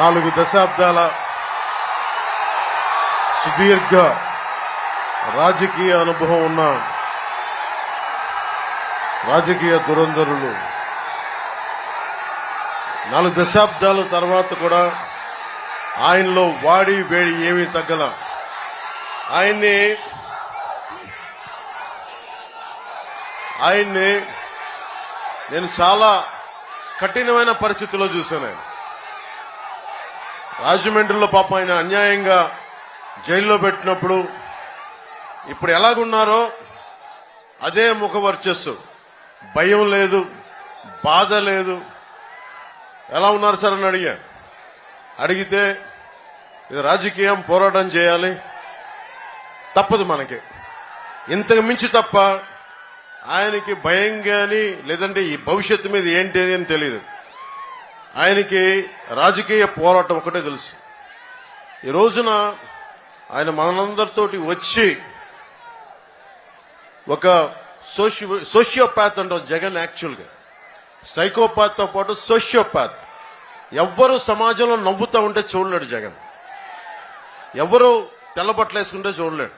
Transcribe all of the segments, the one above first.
4 దశాబ్దాల సుదీర్ఘ రాజకీయ అనుభవం ఉన్న రాజకీయ దురంధరులు 4 దశాబ్దాల తర్వాత కూడా ఆయనలో వాడి వేడి ఏమీ తగ్గల. ఆయన్ని నేను చాలా కఠినమైన పరిస్థితుల్లో చూశాను. రాజమండ్రిలో పాపం ఆయన అన్యాయంగా జైల్లో పెట్టినప్పుడు ఇప్పుడు ఎలాగున్నారో అదే ముఖ వర్చస్సు, భయం లేదు, బాధ లేదు. ఎలా ఉన్నారు సార్ అని అడిగితే ఇది రాజకీయం, పోరాటం చేయాలి, తప్పదు మనకి, ఇంతకు మించి తప్ప ఆయనకి భయం కానీ లేదంటే ఈ భవిష్యత్తు మీద ఏంటి అని తెలియదు. ఆయనకి రాజకీయ పోరాటం ఒకటే తెలుసు. ఈ రోజున ఆయన మనందరితోటి వచ్చి ఒక సోషియోపాత్ అంటారు జగన్. యాక్చువల్గా సైకోపాత్ తో పాటు సోషియోపాత్. ఎవ్వరు సమాజంలో నవ్వుతూ ఉంటే చూడలేడు జగన్, ఎవరు తెల్లబట్టలు వేసుకుంటే చూడలేడు,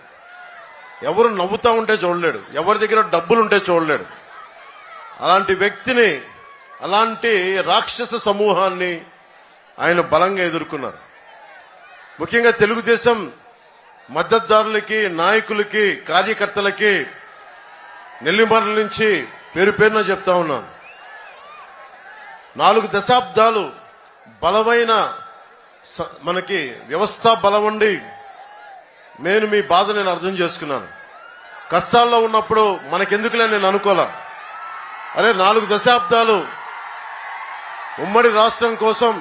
ఎవరు నవ్వుతూ ఉంటే చూడలేడు, ఎవరి దగ్గర డబ్బులుంటే చూడలేడు. అలాంటి వ్యక్తిని, అలాంటి రాక్షస సమూహాన్ని ఆయన బలంగా ఎదుర్కొన్నారు. ముఖ్యంగా తెలుగుదేశం మద్దతుదారులకి, నాయకులకి, కార్యకర్తలకి నెల్లిమర్ల నుంచి పేరు పేరున చెప్తా ఉన్నాను. 4 దశాబ్దాలు బలమైన మనకి వ్యవస్థ బలం ఉండి నేను మీ బాధ నేను అర్థం చేసుకున్నాను. కష్టాల్లో ఉన్నప్పుడు మనకెందుకులే నేను అనుకోలే. అరే 4 దశాబ్దాలు ఉమ్మడి రాష్ట్రం కోసం